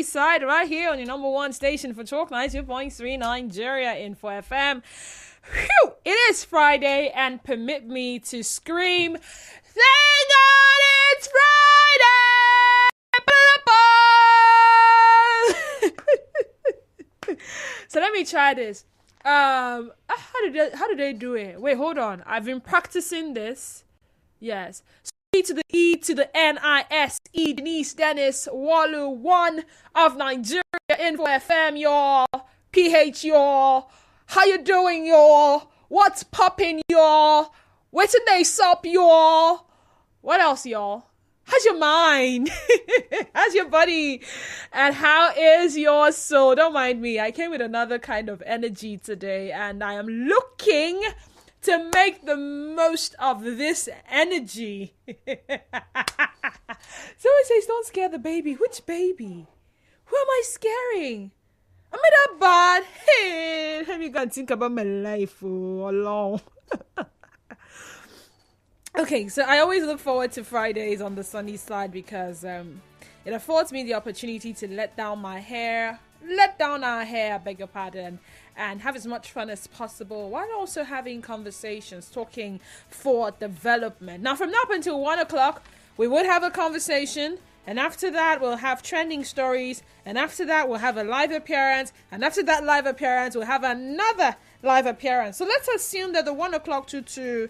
Side right here on your number one station for Talk 92.3 Nigeria Info FM. Whew, it is Friday, and permit me to scream, thank God it's Friday! So let me try this. How did they do it? Wait, hold on. I've been practicing this. Yes. C to the E to the N-I-S-E, Denise Dennis, Walu 1 of Nigeria Info FM, y'all. PH, y'all. How you doing, y'all? What's popping, y'all? Where did they sup, y'all? What else, y'all? How's your mind? How's your body? And how is your soul? Don't mind me. I came with another kind of energy today, and I am looking to make the most of this energy. Someone says, don't scare the baby. Which baby? Who am I scaring? Am I that bad? Hey, let me go and think about my life alone. Okay, so I always look forward to Fridays on the sunny side because it affords me the opportunity to let down our hair, I beg your pardon, and have as much fun as possible while also having conversations, talking for development. Now, from now up until 1 o'clock, we would have a conversation, and after that, we'll have trending stories, and after that, we'll have a live appearance, and after that live appearance, we'll have another live appearance. So let's assume that the 1 o'clock through to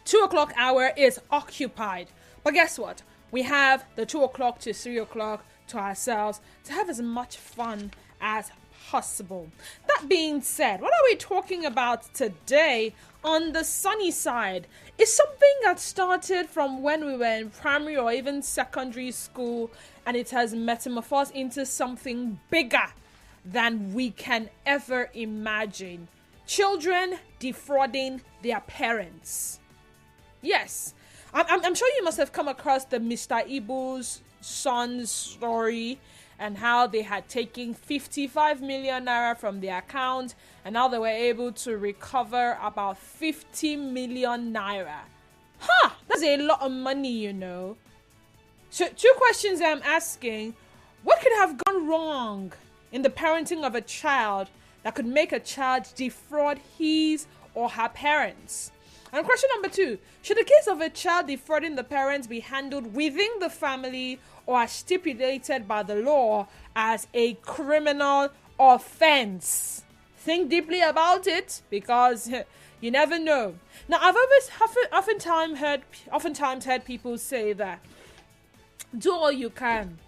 2 o'clock hour is occupied. But guess what? We have the 2 o'clock to 3 o'clock to ourselves to have as much fun as possible. That being said, what are we talking about today on the sunny side? Is something that started from when we were in primary or even secondary school, and it has metamorphosed into something bigger than we can ever imagine. Children defrauding their parents. Yes, I'm sure you must have come across the Mr. Ibu's son's story and how they had taken 55 million naira from their account and how they were able to recover about 50 million naira. That's a lot of money, you know. So 2 questions I'm asking. What could have gone wrong in the parenting of a child that could make a child defraud his or her parents? And question number 2, should the case of a child defrauding the parents be handled within the family or as stipulated by the law as a criminal offense? Think deeply about it, because you never know. Now, I've oftentimes heard people say that do all you can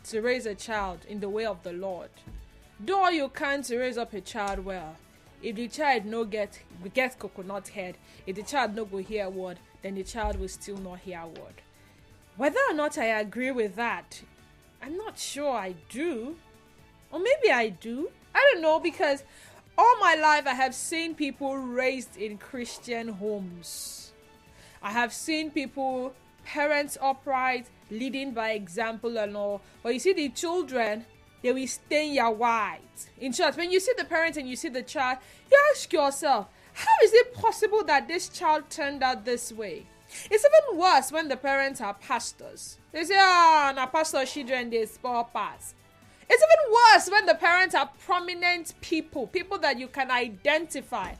to raise a child in the way of the Lord. Do all you can to raise up a child well. If the child no get coconut head, if the child no go hear word, then the child will still not hear word. Whether or not I agree with that, I'm not sure I do. Or maybe I do. I don't know, because all my life I have seen people raised in Christian homes. I have seen people, parents upright, leading by example and all. But you see the children, they will stay your white. In short, when you see the parent and you see the child, you ask yourself, how is it possible that this child turned out this way? It's even worse when the parents are pastors. They say, na pastor children, they spoil pass. It's even worse when the parents are prominent people that you can identify.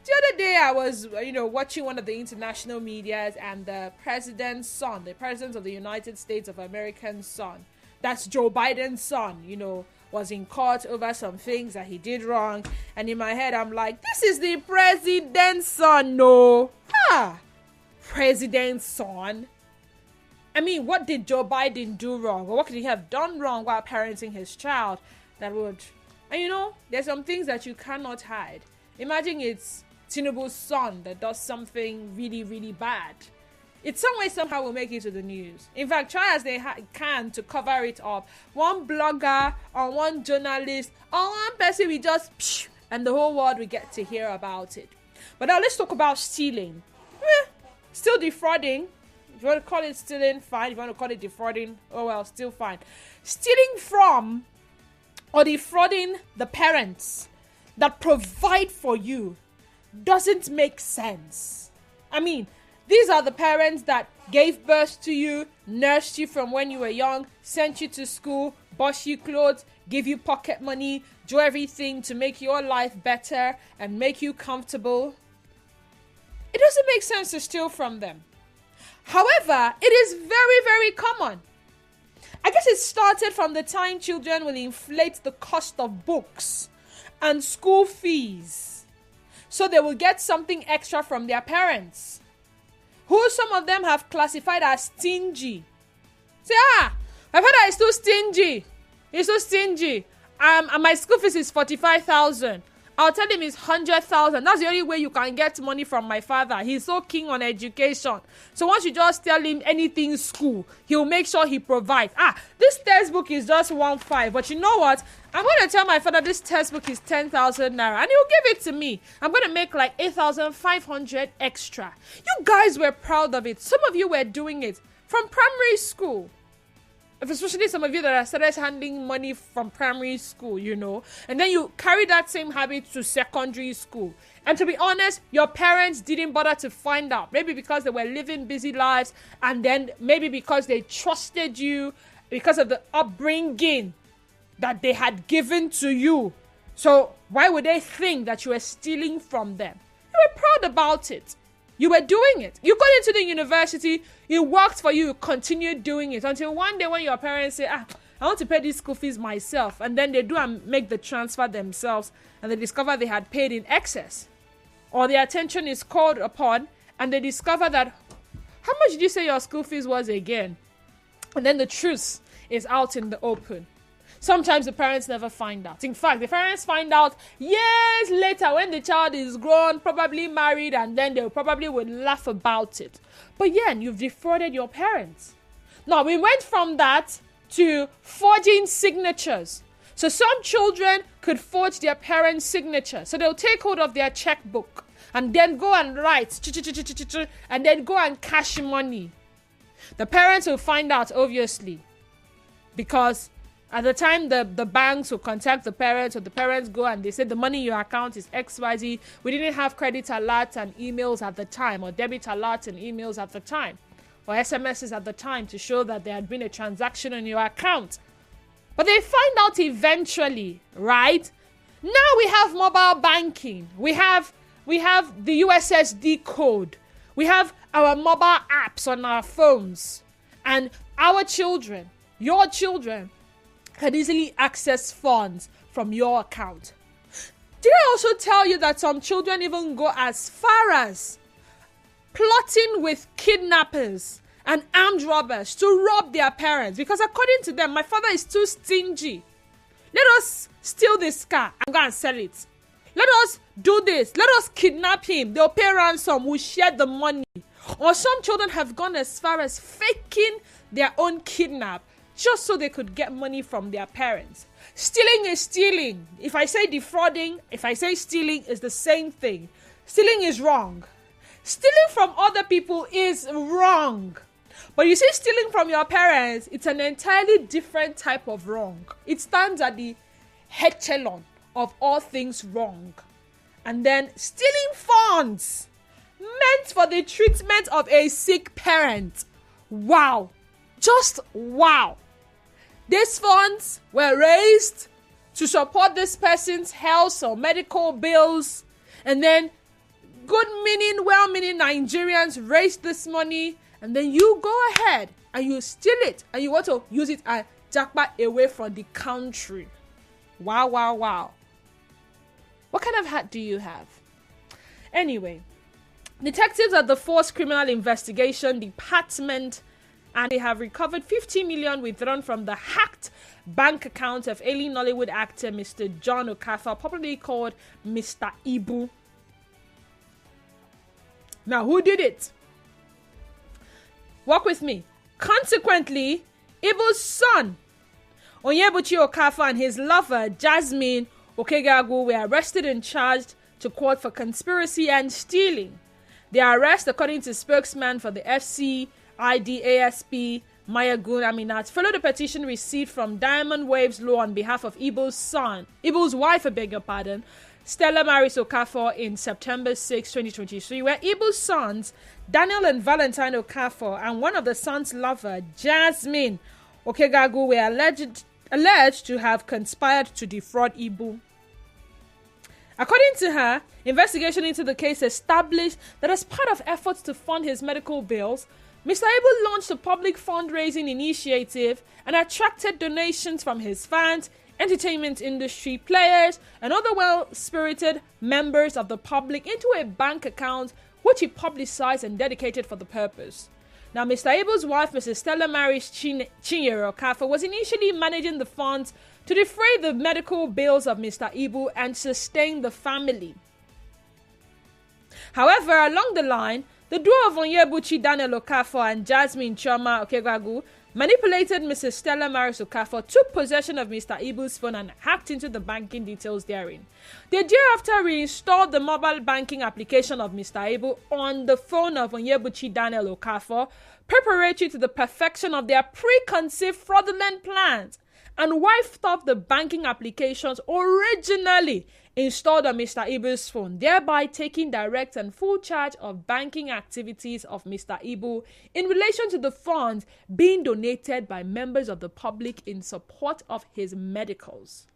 The other day, I was, watching one of the international medias, and the president's son, the president of the United States of America's son, that's Joe Biden's son, was in court over some things that he did wrong. And in my head, I'm like, this is the president's son, no. President's son. I mean, what did Joe Biden do wrong? Or what could he have done wrong while parenting his child that would... And there's some things that you cannot hide. Imagine it's Tinubu's son that does something really, really bad. It some way, somehow will make it to the news. In fact, try as they can to cover it up. One blogger or one journalist or one person will just... and the whole world will get to hear about it. But now let's talk about stealing. Still defrauding. If you want to call it stealing, fine. If you want to call it defrauding, oh well, still fine. Stealing from or defrauding the parents that provide for you doesn't make sense. I mean, These are the parents that gave birth to you, nursed you from when you were young, sent you to school, bought you clothes, give you pocket money, do everything to make your life better and make you comfortable. It doesn't make sense to steal from them. However, it is very, very common. I guess it started from the time children will inflate the cost of books and school fees, so they will get something extra from their parents, who some of them have classified as stingy. Say, my father is too stingy. He's so stingy. And my school fees is 45,000. I'll tell him it's 100,000. That's the only way you can get money from my father. He's so keen on education. So once you just tell him anything school, he'll make sure he provides. This textbook is just 1,500. But you know what? I'm going to tell my father this textbook is 10,000 naira. And he'll give it to me. I'm going to make like 8,500 extra. You guys were proud of it. Some of you were doing it from primary school. Especially some of you that have started handling money from primary school, and then you carry that same habit to secondary school. And to be honest, your parents didn't bother to find out. Maybe because they were living busy lives, and then maybe because they trusted you, because of the upbringing that they had given to you. So why would they think that you were stealing from them? You were proud about it. You were doing it. You got into the university, it worked for you, you continued doing it until one day when your parents say, I want to pay these school fees myself. And then they do and make the transfer themselves and they discover they had paid in excess. Or their attention is called upon and they discover that, how much did you say your school fees was again? And then the truth is out in the open. Sometimes the parents never find out. In fact, the parents find out years later when the child is grown, probably married, and then they probably would laugh about it. But yeah, you've defrauded your parents. Now, we went from that to forging signatures. So some children could forge their parents' signature. So they'll take hold of their checkbook and then go and write, and then go and cash money. The parents will find out, obviously, because at the time, the banks will contact the parents, or the parents go and they say the money in your account is XYZ. We didn't have credit alerts and emails at the time, or debit alerts and emails at the time, or SMSs at the time to show that there had been a transaction on your account. But they find out eventually, right? Now we have mobile banking. We have the USSD code. We have our mobile apps on our phones. And our children, your children, can easily access funds from your account. Did I also tell you that some children even go as far as plotting with kidnappers and armed robbers to rob their parents? Because according to them, my father is too stingy. Let us steal this car and go and sell it. Let us do this. Let us kidnap him. They'll pay ransom. We'll share the money. Or some children have gone as far as faking their own kidnap just so they could get money from their parents. Stealing is stealing. If I say defrauding, if I say stealing, it's the same thing. Stealing is wrong. Stealing from other people is wrong. But you see, stealing from your parents, it's an entirely different type of wrong. It stands at the echelon of all things wrong. And then stealing funds meant for the treatment of a sick parent. Wow. Just wow. These funds were raised to support this person's health or medical bills. And then well-meaning Nigerians raised this money. And then you go ahead and you steal it. And you want to use it and jackpot away from the country. Wow, wow, wow. What kind of hat do you have? Anyway, detectives at the Force Criminal Investigation Department, and they have recovered 50 million withdrawn from the hacked bank account of ailing Nollywood actor Mr. John Okafor, popularly called Mr. Ibu. Now, who did it? Walk with me. Consequently, Ibu's son, Onyebuchi Okafor, and his lover, Jasmine Okegagu, were arrested and charged to court for conspiracy and stealing. Their arrest, according to spokesman for the FCIDASP, Mayagun Aminat, followed a petition received from Diamond Waves Law on behalf of Ibu's wife, Stella marries Okafor in September 6, 2023, where Ibu's sons, Daniel and Valentine Okafor, and one of the sons' lover, Jasmine Okegagu, were alleged to have conspired to defraud Ibu. According to her, investigation into the case established that as part of efforts to fund his medical bills, Mr. Ibu launched a public fundraising initiative and attracted donations from his fans, entertainment industry players, and other well-spirited members of the public into a bank account which he publicized and dedicated for the purpose. Now, Mr. Ibu's wife, Mrs. Stella Maris Chinyere Okafor, was initially managing the funds to defray the medical bills of Mr. Ibu and sustain the family. However, along the line, the duo of Onyebuchi Daniel Okafor and Jasmine Chioma Okegagu manipulated Mrs. Stella Maris Okafor, took possession of Mr. Ibu's phone and hacked into the banking details therein. They thereafter reinstalled the mobile banking application of Mr. Ibu on the phone of Onyebuchi Daniel Okafor, preparatory to the perfection of their preconceived fraudulent plans, and wiped off the banking applications originally installed on Mr. Ibu's phone, thereby taking direct and full charge of banking activities of Mr. Ibu in relation to the funds being donated by members of the public in support of his medicals.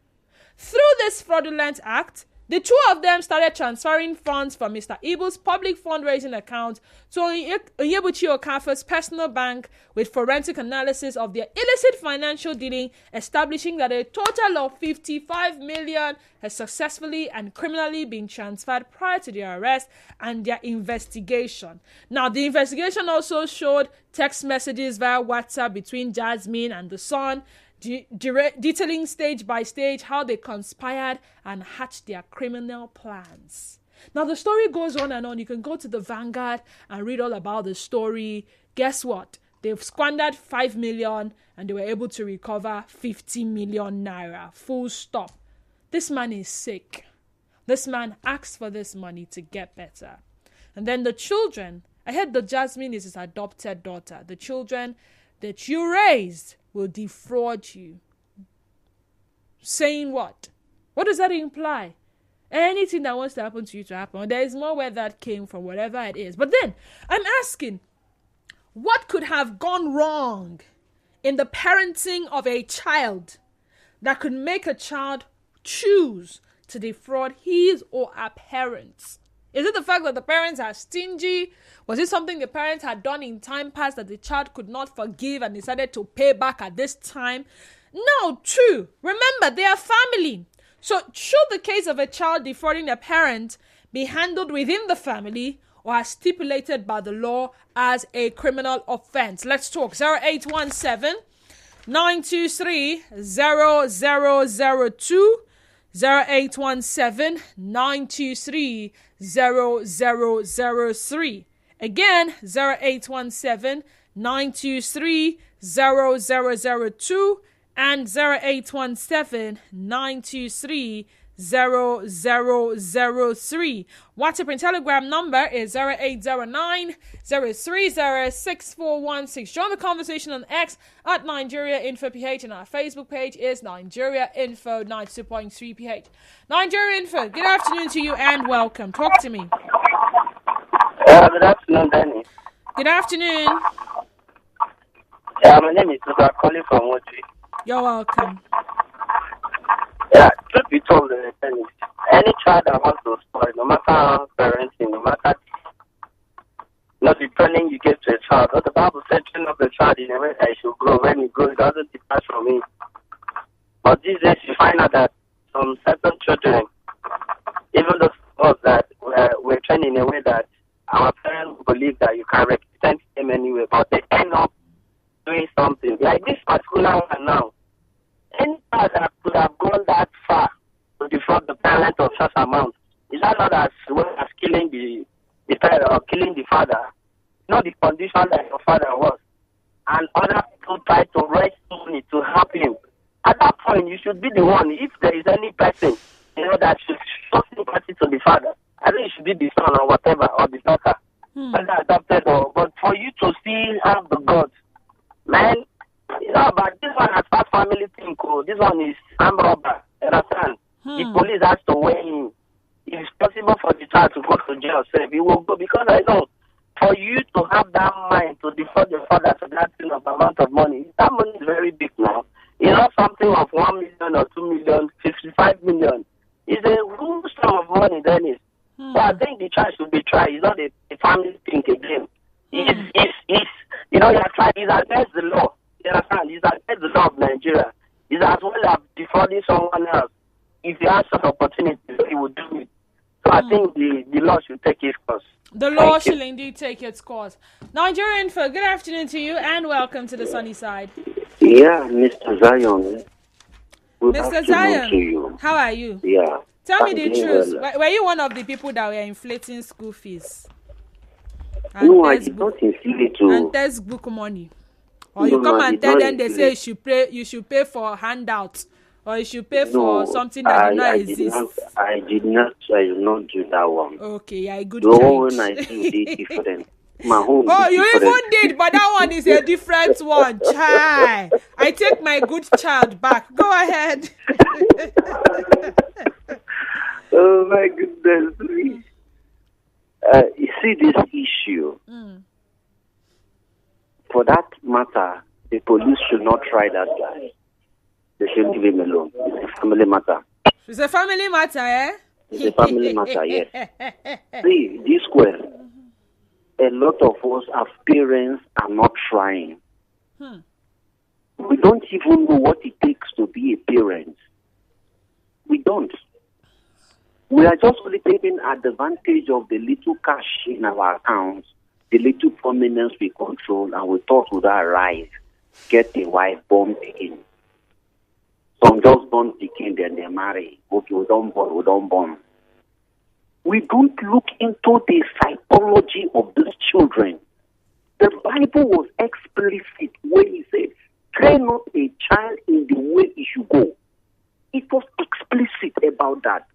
Through this fraudulent act, the two of them started transferring funds from Mr. Ibu's public fundraising account to Onyebuchi Okafor's personal bank, with forensic analysis of their illicit financial dealing establishing that a total of 55 million has successfully and criminally been transferred prior to their arrest and their investigation. Now, the investigation also showed text messages via WhatsApp between Jasmine and the son, detailing stage by stage how they conspired and hatched their criminal plans. Now, the story goes on and on. You can go to the Vanguard and read all about the story. Guess what? They've squandered 5 million and they were able to recover 50 million naira. Full stop. This man is sick. This man asked for this money to get better. And then the children, I heard that Jasmine is his adopted daughter. The children that you raised will defraud you. Saying what? What does that imply? Anything that wants to happen to you to happen. There is more where that came from, whatever it is. But then, I'm asking, what could have gone wrong in the parenting of a child that could make a child choose to defraud his or her parents? Is it the fact that the parents are stingy? Was it something the parents had done in time past that the child could not forgive and decided to pay back at this time? No, true. Remember, they are family. So should the case of a child defrauding a parent be handled within the family or as stipulated by the law as a criminal offense? Let's talk. 0817 923 0002. 0817 923 0003. Again, 0817 923 0002 and 0817 923 0003. WhatsApp and Telegram number is 0809 030 6416. Join the conversation on X at Nigeria Info PH, and our Facebook page is Nigeria Info 92.3 PH. Nigeria Info, good afternoon to you and welcome. Talk to me. Good afternoon, Danny. Good afternoon. Yeah, my name is Luka, calling from Mochi. You're welcome. Yeah, truth be told, Danny, any child that wants to spoil, no matter how parenting, no matter not the training you give to a child, but the Bible said train up the child in a way that he should grow. When he grows, it doesn't depart from him. But these days, you find out that some certain children, even those of us that we're trained in a way that our parents believe that you can represent them anyway, but they end up doing something. Like this particular one now, any child that could have gone that far to defraud the parent of such amount, is that not as well as killing the parent or killing the father? Not the condition that your father was. And other people try to raise money to help him. At that point, you should be the one. If there is any person, that should show sympathy to the father, I think it should be the son or whatever, or the daughter, whether adopted or. But for you to still have the God, man, but this one has past family thing. This one is armed robber. You understand? The police has to weigh in. it's possible for the child to go to jail, sir, he will go, because I know for you to have that mind to defraud your father to that kind of amount of money, that money is very big now. It's not something of 1 million or 2 million, 55 million. It's a huge sum of money, Dennis. So I think the child should be tried. It's not a family thing again. It's you know, your child is against the law. You understand? It's against the law of Nigeria. It's as well as defrauding someone else. If you have such opportunity, he will do it. So I think the law should take its course. The law shall indeed take its course. Nigerian for good afternoon to you and welcome to the sunny side. Yeah, Mr. Zion. Good Mr. Zion, to you. how are you? Yeah. Tell me the truth. Well. Were you one of the people that were inflating school fees? And No, I did not inflate to. And textbook money. Or you come and tell them they say you should pay for handouts, or you should pay for something that does not exist. I did not do that one. Okay, yeah, good The child. one I do is different. My home. Oh, is you different. even did, but that one is a different one. Chai. I take my good child back. Go ahead. Oh my goodness. You see this issue. For that matter, the police should not try that guy. They should leave him alone. It's a family matter. It's a family matter, eh? It's a family matter, yes. See, this way, a lot of us as parents are not trying. We don't even know what it takes to be a parent. We don't. We are just only taking advantage of the little cash in our accounts, the little prominence we control, and we thought would arrive, get a wife, born again. Some just born again, then they marry. Okay, we don't born. We don't look into the psychology of these children. The Bible was explicit when it said, train up a child in the way he should go. It was explicit about that.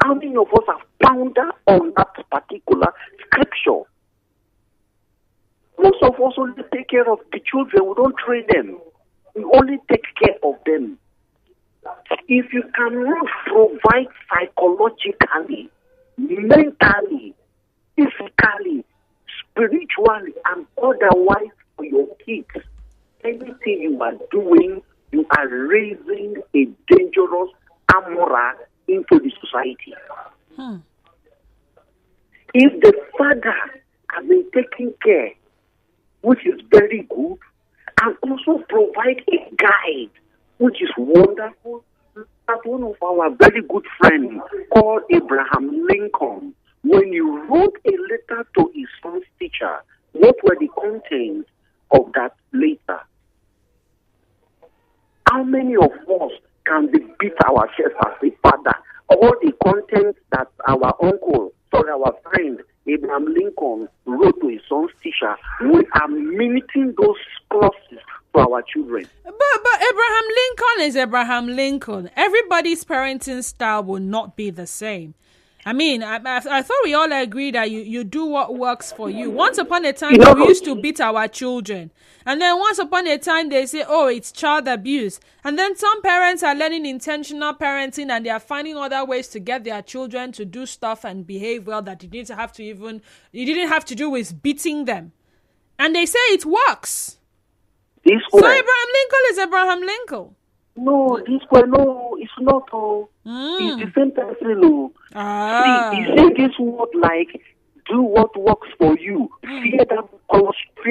How many of us have pondered on that particular scripture? Most of us only take care of the children. We don't train them. We only take care of them. If you cannot provide psychologically, mentally, physically, spiritually, and otherwise for your kids, anything you are doing, you are raising a dangerous amoral into the society. If the father has been taking care, which is very good, and also provide a guide, which is wonderful, as one of our very good friends called Abraham Lincoln, when he wrote a letter to his son's teacher, what were the contents of that letter? How many of us can beat our chest as a father? All the contents that our our friend Abraham Lincoln wrote to his son's teacher, we are mimicking those clauses to our children. But Abraham Lincoln is Abraham Lincoln. Everybody's parenting style will not be the same. I mean, I thought we all agree that you do what works for you. Once upon a time, we used to beat our children. And then once upon a time, they say, oh, it's child abuse. And then some parents are learning intentional parenting and they are finding other ways to get their children to do stuff and behave well that you didn't have to do with beating them. And they say it works. So Abraham Lincoln is Abraham Lincoln. No, it's not. It's the same person. He said this word like, do what works for you. Fear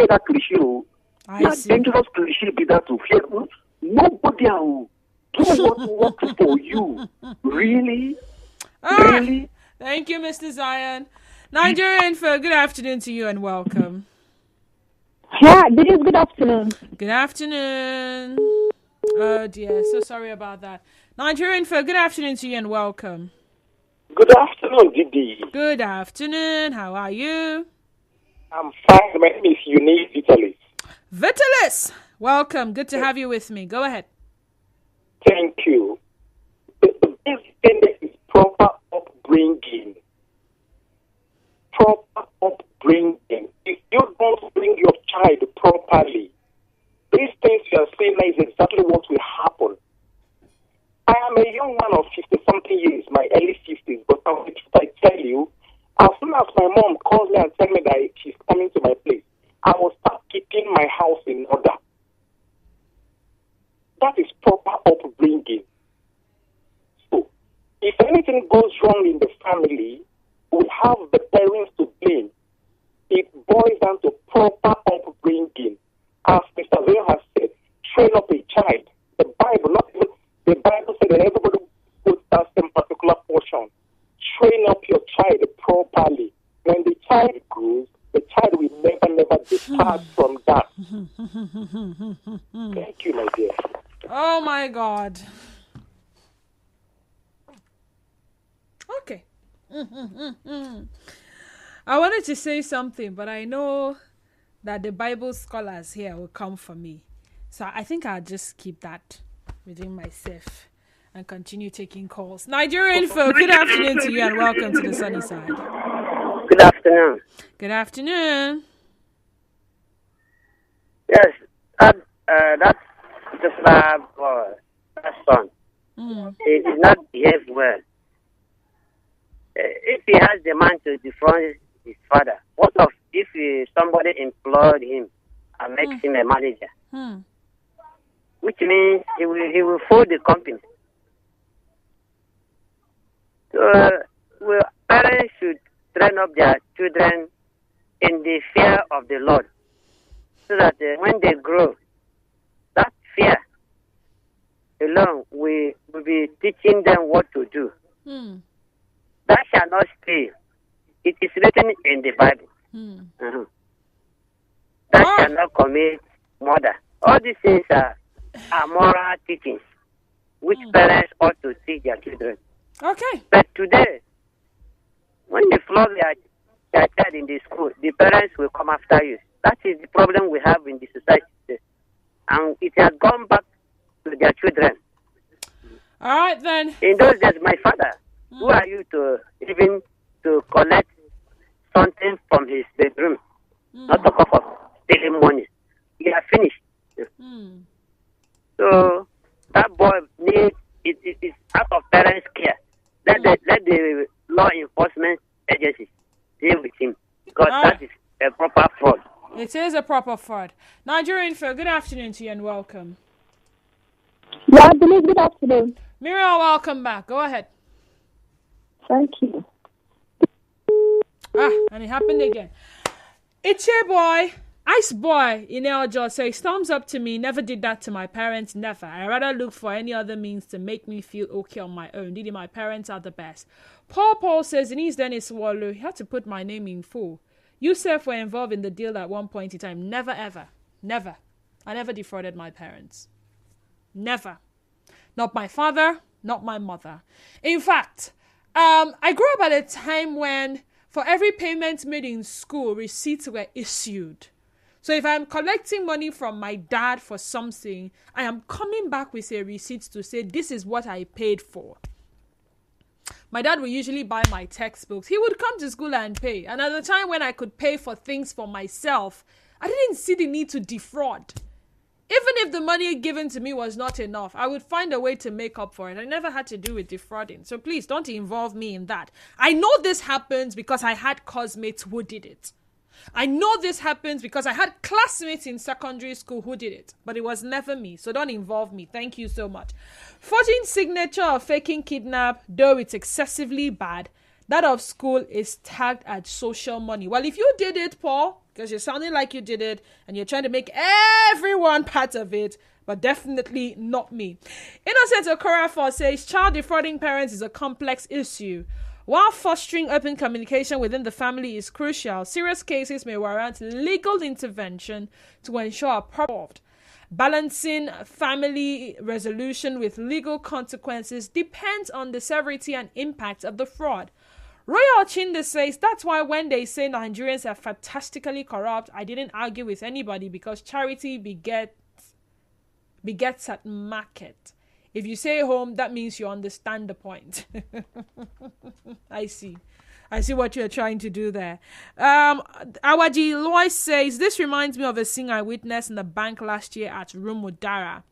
that cliche. That dangerous cliche be that to fear. Nobody will do what works for you. Really? Really? Thank you, Mr. Zion. Nigerian for good afternoon to you and welcome. Yeah, it is good afternoon. Good afternoon. Oh dear, so sorry about that. Nigerian for good afternoon to you and welcome. Good afternoon, Didi. Good afternoon, how are you? I'm fine. My name is Eunice Vitalis. Vitalis, welcome. Good to have you with me. Go ahead. Thank you. The basic thing is proper upbringing. Proper upbringing. If you don't bring your child properly, these things you are saying is exactly what will happen. I am a young man of 50-something years, my early 50s, but I tell you, as soon as my mom calls me and tells me that she's coming to my place, I will start keeping my house in order. That is proper upbringing. So, if anything goes wrong in the family, we have the parents to blame. It boils down to proper upbringing. As Mr. Vale has said, train up a child. The Bible said that everybody puts that same particular portion. Train up your child properly. When the child grows, the child will never depart from that. Thank you, my dear. Oh my God. Okay. I wanted to say something, but I know that the Bible scholars here will come for me. So I think I'll just keep that within myself and continue taking calls. Nigerian folk, good afternoon to you and welcome to the sunny side. Good afternoon. Good afternoon. Yes, that's the boy, that son. He did not behave well. If he has the man to defraud his father, what of if somebody employed him and makes him a manager? Which means he will fold the company. So, parents should train up their children in the fear of the Lord, so that when they grow, that fear alone will be teaching them what to do. That shall not steal. It is written in the Bible. That shall not commit murder. All these things are moral teachings which parents ought to teach their children. Okay. But today, when you flog their child in the school, the parents will come after you. That is the problem we have in the society today. And it has gone back to their children. All right, then. In those days, my father, who are you to even to collect something from his bedroom? Not to talk of stealing money. You are finished. So that boy needs it is out of parents' care. Let the law enforcement agencies deal with him, because that is a proper fraud. It is a proper fraud. Nigerian Phil, good afternoon to you and welcome. Yeah, I believe good afternoon. Miriam, welcome back. Go ahead. Thank you. And it happened again. It's your boy, Ice Boy in Eljo says, thumbs up to me. Never did that to my parents. Never. I rather look for any other means to make me feel okay on my own. Really, my parents are the best. Paul says, Denise Dennis Swallow, he had to put my name in full. You, Seth, were involved in the deal at one point in time. Never, ever. Never. I never defrauded my parents. Never. Not my father, not my mother. In fact, I grew up at a time when for every payment made in school, receipts were issued. So if I'm collecting money from my dad for something, I am coming back with a receipt to say, this is what I paid for. My dad would usually buy my textbooks. He would come to school and pay. And at the time when I could pay for things for myself, I didn't see the need to defraud. Even if the money given to me was not enough, I would find a way to make up for it. I never had to do with defrauding. So please don't involve me in that. I know this happens because I had classmates who did it. I know this happens because I had classmates in secondary school who did it. But it was never me. So don't involve me. Thank you so much. Forging signature of faking kidnap, though it's excessively bad, that of school is tagged as social money. Well, if you did it, Paul, because you're sounding like you did it and you're trying to make everyone part of it, but definitely not me. Innocent Okorafor says child defrauding parents is a complex issue. While fostering open communication within the family is crucial, serious cases may warrant legal intervention to ensure a proper. Balancing family resolution with legal consequences depends on the severity and impact of the fraud. Royal Chinde says, that's why when they say Nigerians are fantastically corrupt, I didn't argue with anybody because charity begets at market. If you say home, that means you understand the point. I see what you're trying to do there. Awaji Lois says, this reminds me of a scene I witnessed in the bank last year at Rumudara.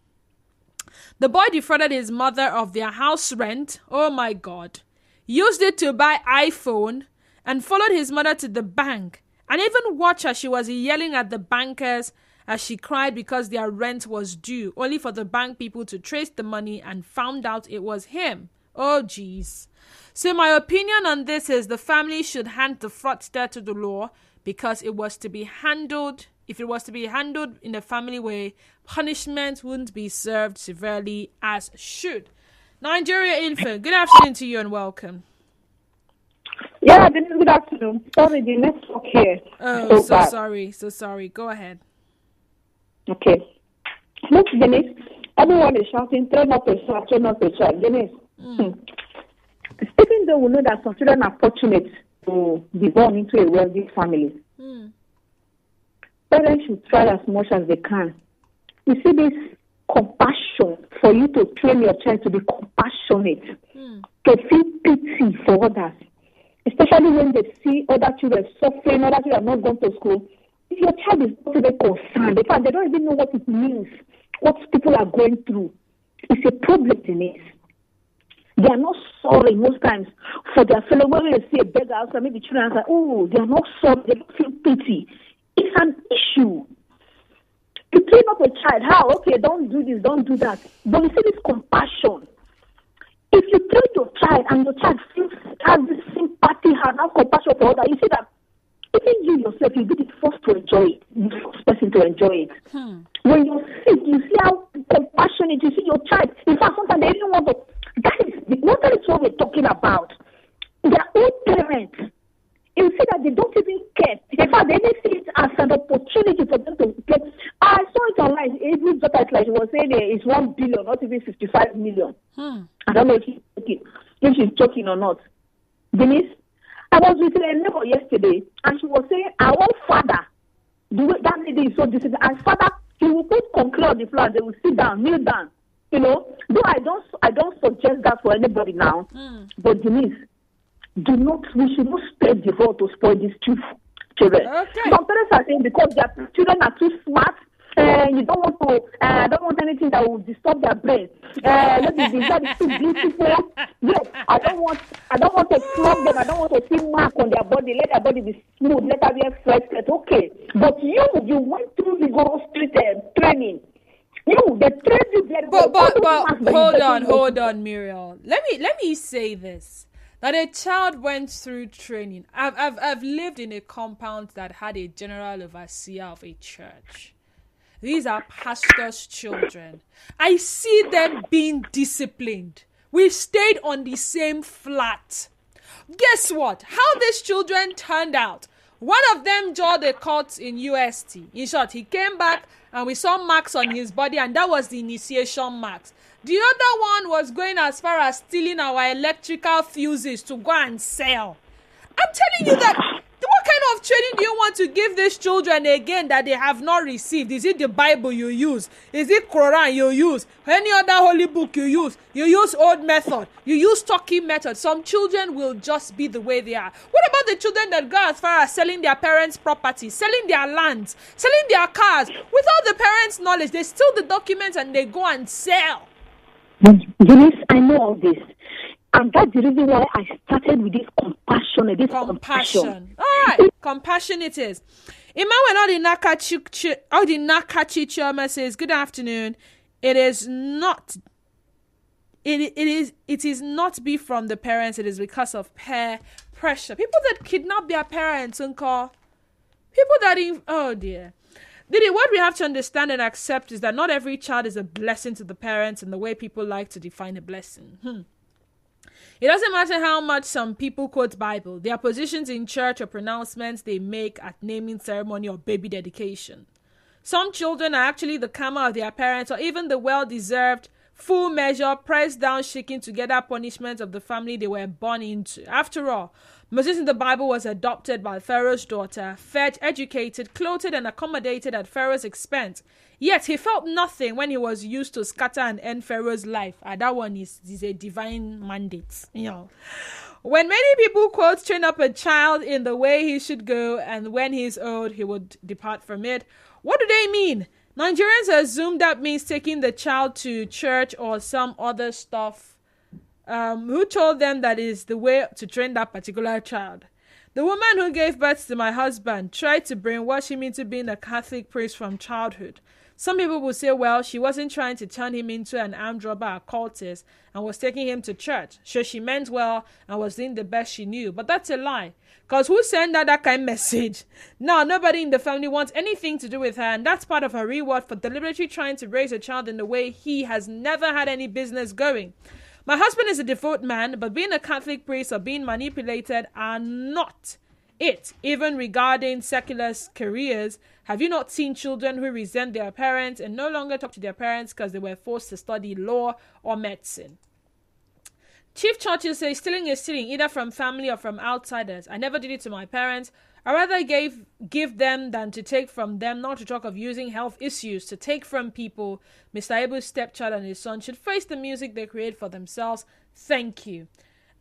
The boy defrauded his mother of their house rent. Oh my God. Used it to buy iPhone and followed his mother to the bank and even watched as she was yelling at the bankers as she cried because their rent was due, only for the bank people to trace the money and found out it was him. Oh, geez. So my opinion on this is the family should hand the fraudster to the law because it was to be handled. If it was to be handled in a family way, punishment wouldn't be served severely as should. Nigeria Info, good afternoon to you and welcome. Yeah, good afternoon. Sorry, the network here. Oh, so sorry. Go ahead. Okay. Look, Denise, everyone is shouting, train up a child, train up a child. Denise, even though we know that some children are fortunate to be born into a wealthy family, parents should try as much as they can. You see this compassion for you to train your child to be compassionate, to feel pity for others, especially when they see other children suffering, other children not going to school. If your child is not even concerned, in fact, they don't even know what it means, what people are going through. It's a problem, Denise. They are not sorry most times for their fellow. When they see a beggar outside, maybe children are like, oh, they are not sorry, they don't feel pity. It's an issue. You train up a child, how? Okay, don't do this, don't do that. But you see this compassion. If you train your child and your child has this sympathy, has compassion for others, you see that even you yourself, you be the first to enjoy it, the first person to enjoy it. When you're sick, you see how compassionate you see your child. In fact, sometimes they even want to. That is what we're talking about. Their own parents. You see that they don't even care. In fact, they even see it as an opportunity for them to get. I saw it online. Every daughter is like she was saying it's 1 billion, not even 55 million. I don't know if she's joking or not. Denise, I was with a neighbor yesterday, and she was saying, our own father, the way that lady is so disciplined, and father, he will put concrete on the floor, and they will sit down, kneel down. You know, though I don't suggest that for anybody now, but Denise, we should not spread the rod to spoil these children. Okay. Some parents are saying because their children are too smart, you don't want to, I don't want anything that will disturb their brain. Let me be that is too beautiful. Yes, I don't want to flog them. I don't want to see mark on their body. Let their body be smooth. Let them be fresh. Okay, but you went through rigorous training. They train you very well. But hold on, Muriel. Let me say this. That a child went through training. I've lived in a compound that had a general overseer of a church. These are pastors' children. I see them being disciplined. We stayed on the same flat. Guess what? How these children turned out. One of them joined the court in UST. In short, he came back and we saw marks on his body, and that was the initiation marks. The other one was going as far as stealing our electrical fuses to go and sell. I'm telling you that, what kind of training do you want to give these children again that they have not received? Is it the Bible you use? Is it Quran you use? Any other holy book you use? You use old method. You use talking method. Some children will just be the way they are. What about the children that go as far as selling their parents' property, selling their lands, selling their cars? Without the parents' knowledge, they steal the documents and they go and sell. Denise, I know all this. And that's the reason why I started with this compassion. All right, compassion it is. Emmanuel Odinakachi Choma says, good afternoon. It is not be from the parents, it is because of peer pressure. People that kidnap their parents, uncle. People that oh dear. Didi, what we have to understand and accept is that not every child is a blessing to the parents in the way people like to define a blessing. It doesn't matter how much some people quote Bible, their positions in church or pronouncements they make at naming ceremony or baby dedication. Some children are actually the karma of their parents or even the well-deserved, full measure, pressed down, shaking together punishment of the family they were born into. After all, Moses in the Bible was adopted by Pharaoh's daughter, fed, educated, clothed, and accommodated at Pharaoh's expense. Yet he felt nothing when he was used to scatter and end Pharaoh's life. That one is a divine mandate. When many people quote, train up a child in the way he should go, and when he is old, he would depart from it. What do they mean? Nigerians assume that means taking the child to church or some other stuff. Who told them that is the way to train that particular child? The woman who gave birth to my husband tried to brainwash him into being a Catholic priest from childhood. Some people will say, well, she wasn't trying to turn him into an armed robber or cultist and was taking him to church. So she meant well and was doing the best she knew. But that's a lie. Because who sent her that kind of message? Now, nobody in the family wants anything to do with her, and that's part of her reward for deliberately trying to raise a child in the way he has never had any business going. My husband is a devout man, but being a Catholic priest or being manipulated are not it. Even regarding secular careers, have you not seen children who resent their parents and no longer talk to their parents because they were forced to study law or medicine? Chief Churchill says stealing is stealing, either from family or from outsiders. I never did it to my parents. I rather give them than to take from them, not to talk of using health issues to take from people. Mr. Abel's stepchild and his son should face the music they create for themselves. Thank you.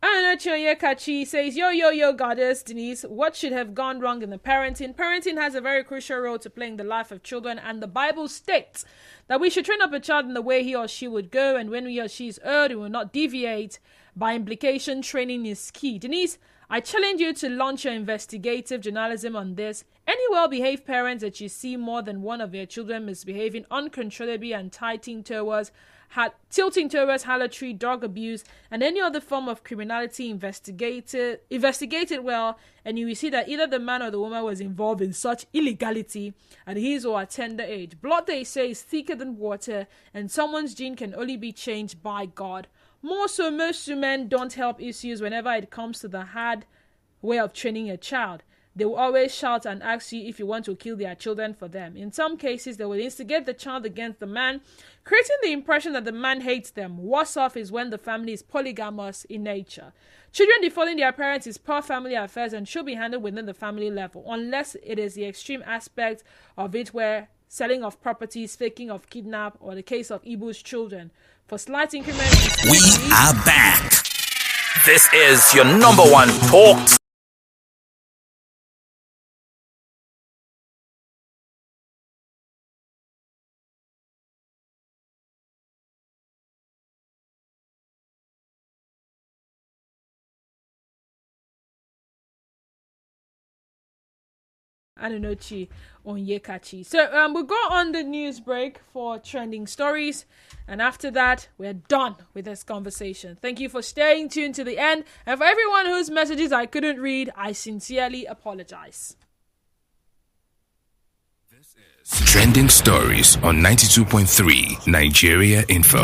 Kachi says, yo, goddess Denise, what should have gone wrong in the parenting? Parenting has a very crucial role to play in the life of children, and the Bible states that we should train up a child in the way he or she would go, and when he or she is old, it will not deviate. By implication, training is key. Denise, I challenge you to launch your investigative journalism on this. Any well-behaved parents that you see more than one of their children misbehaving uncontrollably and tilting towards harlotry, drug abuse, and any other form of criminality, investigate it well, and you will see that either the man or the woman was involved in such illegality at his or her tender age. Blood, they say, is thicker than water, and someone's gene can only be changed by God. More so, most women don't help issues whenever it comes to the hard way of training a child. They will always shout and ask you if you want to kill their children for them. In some cases, they will instigate the child against the man, creating the impression that the man hates them. Worse off is when the family is polygamous in nature. Children defrauding their parents is poor family affairs and should be handled within the family level, unless it is the extreme aspect of it where selling of properties, faking of kidnap, or the case of Ibu's children. For slight increments... We are back. This is your number one talk. Ananochi Onyekachi. So we'll go on the news break for trending stories, and after that we're done with this conversation. Thank you for staying tuned to the end, and for everyone whose messages I couldn't read, I sincerely apologize. This is Trending Stories on 92.3 Nigeria Info.